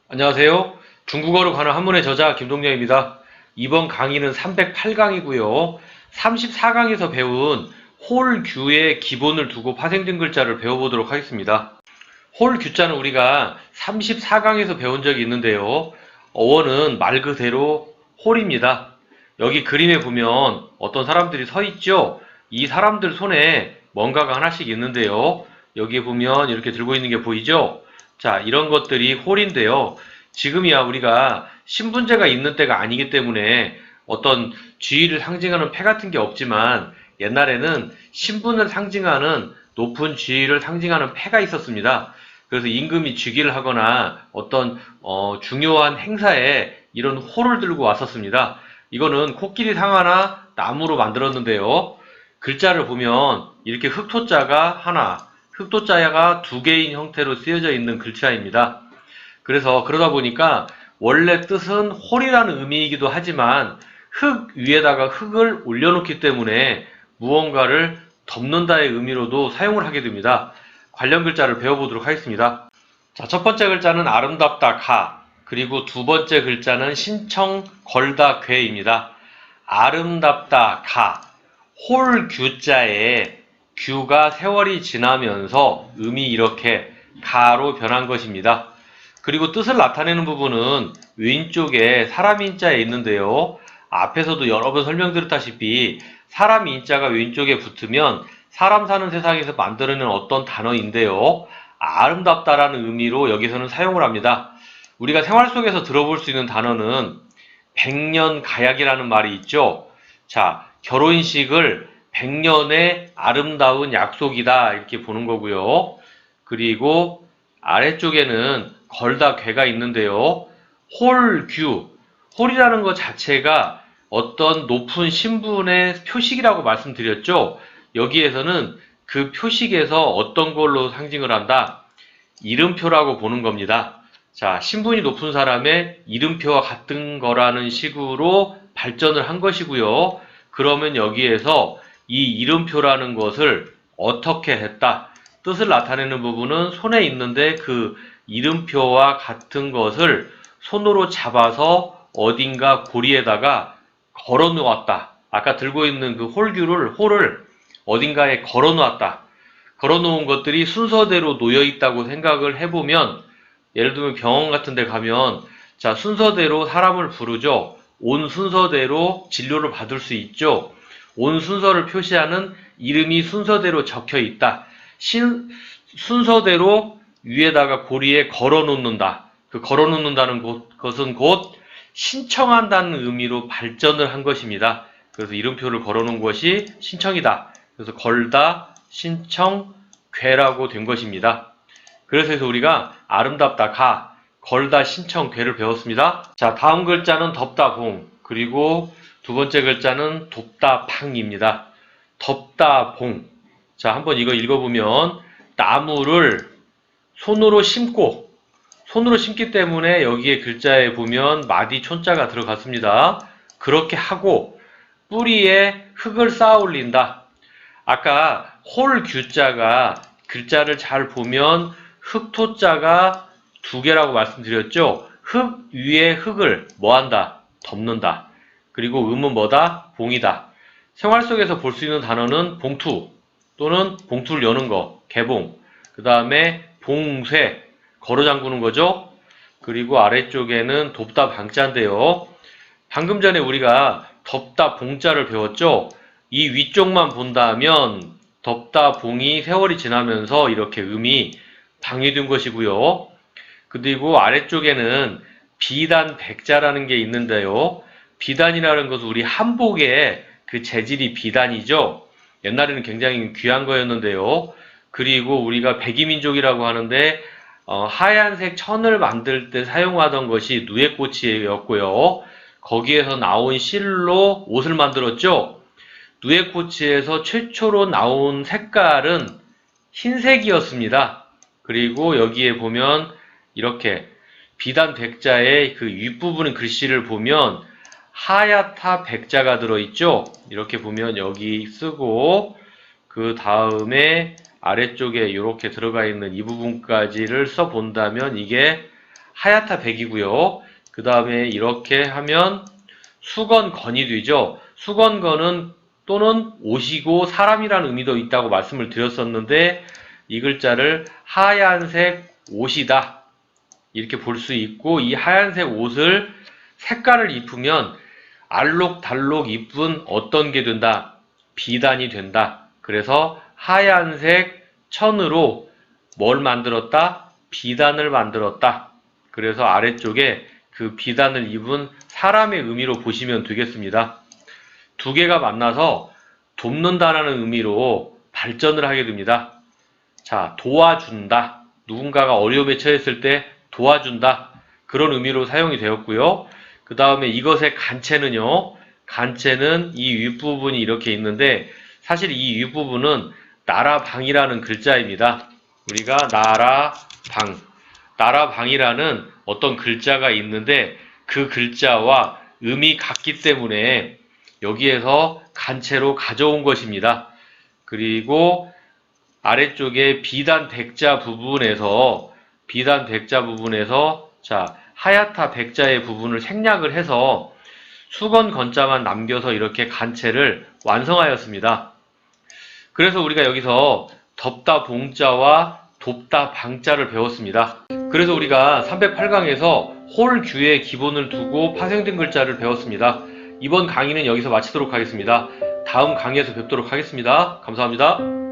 안녕하세요. 중국어로 가는 한문의 저자 김동영입니다. 이번 강의는 308강이고요. 34강에서 배운 홀규의 기본을 두고 파생된 글자를 배워보도록 하겠습니다. 홀규자는 우리가 34강에서 배운 적이 있는데요. 어원은 말 그대로 홀입니다. 여기 그림에 보면 어떤 사람들이 서 있죠? 이 사람들 손에 뭔가가 하나씩 있는데요. 여기에 보면 이렇게 들고 있는 게 보이죠? 자, 이런 것들이 홀인데요. 지금이야 우리가 신분제가 있는 때가 아니기 때문에 어떤 지위를 상징하는 패 같은 게 없지만 옛날에는 신분을 상징하는 높은 지위를 상징하는 패가 있었습니다. 그래서 임금이 즉위를 하거나 어떤 중요한 행사에 이런 호를 들고 왔었습니다. 이거는 코끼리 상아나 나무로 만들었는데요. 글자를 보면 이렇게 흑토자가 하나, 흑토자가 두 개인 형태로 쓰여져 있는 글자입니다. 그래서 그러다 보니까 원래 뜻은 홀이라는 의미이기도 하지만 흙 위에다가 흙을 올려놓기 때문에 무언가를 덮는다의 의미로도 사용을 하게 됩니다. 관련 글자를 배워보도록 하겠습니다. 자, 첫 번째 글자는 아름답다 가, 그리고 두 번째 글자는 신청 걸다 괴입니다. 아름답다 가, 홀 규자에 규가 세월이 지나면서 음이 이렇게 가로 변한 것입니다. 그리고 뜻을 나타내는 부분은 왼쪽에 사람 인자에 있는데요. 앞에서도 여러 번 설명드렸다시피 사람 인자가 왼쪽에 붙으면 사람 사는 세상에서 만들어낸 어떤 단어인데요. 아름답다라는 의미로 여기서는 사용을 합니다. 우리가 생활 속에서 들어볼 수 있는 단어는 백년가약이라는 말이 있죠. 자, 결혼식을 백년의 아름다운 약속이다 이렇게 보는 거고요. 그리고 아래쪽에는 걸다 괴가 있는데요. 홀규, 홀이라는 것 자체가 어떤 높은 신분의 표식이라고 말씀드렸죠. 여기에서는 그 표식에서 어떤 걸로 상징을 한다? 이름표라고 보는 겁니다. 자, 신분이 높은 사람의 이름표와 같은 거라는 식으로 발전을 한 것이고요. 그러면 여기에서 이 이름표라는 것을 어떻게 했다? 뜻을 나타내는 부분은 손에 있는데 그 이름표와 같은 것을 손으로 잡아서 어딘가 고리에다가 걸어 놓았다. 아까 들고 있는 그 홀을 어딘가에 걸어 놓았다. 걸어 놓은 것들이 순서대로 놓여 있다고 생각을 해보면, 예를 들면 병원 같은 데 가면, 자, 순서대로 사람을 부르죠. 온 순서대로 진료를 받을 수 있죠. 온 순서를 표시하는 이름이 순서대로 적혀 있다. 순서대로 위에다가 고리에 걸어 놓는다. 그 걸어 놓는다는 것은 곧 신청한다는 의미로 발전을 한 것입니다. 그래서 이름표를 걸어 놓은 것이 신청이다. 그래서 걸다, 신청, 괴라고 된 것입니다. 그래서 우리가 아름답다 가, 걸다 신청 괴를 배웠습니다. 자, 다음 글자는 덥다 봉, 그리고 두 번째 글자는 돕다 팡입니다. 덥다 봉. 자, 한번 이거 읽어보면 나무를 손으로 심기 때문에 여기에 글자에 보면 마디 촌자가 들어갔습니다. 그렇게 하고 뿌리에 흙을 쌓아 올린다. 아까 홀 규자가 글자를 잘 보면 흙토자가 두 개라고 말씀드렸죠. 흙 위에 흙을 뭐한다? 덮는다. 그리고 음은 뭐다? 봉이다. 생활 속에서 볼 수 있는 단어는 봉투 또는 봉투를 여는 거, 개봉. 그 다음에 봉쇄, 걸어 잠그는 거죠. 그리고 아래쪽에는 돕다 방자인데요. 방금 전에 우리가 덥다 봉자를 배웠죠. 이 위쪽만 본다면 덥다 봉이 세월이 지나면서 이렇게 음이 방해된 것이고요. 그리고 아래쪽에는 비단 백자라는 게 있는데요. 비단이라는 것은 우리 한복의 그 재질이 비단이죠. 옛날에는 굉장히 귀한 거였는데요. 그리고 우리가 백이민족이라고 하는데 하얀색 천을 만들 때 사용하던 것이 누에꼬치였고요. 거기에서 나온 실로 옷을 만들었죠. 누에코치에서 최초로 나온 색깔은 흰색이었습니다. 그리고 여기에 보면 이렇게 비단 백자의 그 윗부분 글씨를 보면 하얗다 백자가 들어있죠. 이렇게 보면 여기 쓰고 그 다음에 아래쪽에 이렇게 들어가 있는 이 부분까지를 써 본다면 이게 하야타 백이고요. 그 다음에 이렇게 하면 수건건이 되죠. 수건건은 또는 옷이고 사람이라는 의미도 있다고 말씀을 드렸었는데 이 글자를 하얀색 옷이다 이렇게 볼 수 있고, 이 하얀색 옷을 색깔을 입으면 알록달록 이쁜 어떤 게 된다? 비단이 된다. 그래서 하얀색 천으로 뭘 만들었다? 비단을 만들었다. 그래서 아래쪽에 그 비단을 입은 사람의 의미로 보시면 되겠습니다. 두 개가 만나서 돕는다라는 의미로 발전을 하게 됩니다. 자, 도와준다. 누군가가 어려움에 처했을 때 도와준다. 그런 의미로 사용이 되었고요. 그 다음에 이것의 간체는요. 간체는 이 윗부분이 이렇게 있는데 사실 이 윗부분은 나라방이라는 글자입니다. 우리가 나라방이라는 어떤 글자가 있는데 그 글자와 음이 같기 때문에 여기에서 간체로 가져온 것입니다. 그리고 아래쪽에 비단 백자 부분에서 자, 하야타 백자의 부분을 생략을 해서 수건 건자만 남겨서 이렇게 간체를 완성하였습니다. 그래서 우리가 여기서 덥다 봉자와 돕다 방자를 배웠습니다. 그래서 우리가 308강에서 홀규의 기본을 두고 파생된 글자를 배웠습니다. 이번 강의는 여기서 마치도록 하겠습니다. 다음 강의에서 뵙도록 하겠습니다. 감사합니다.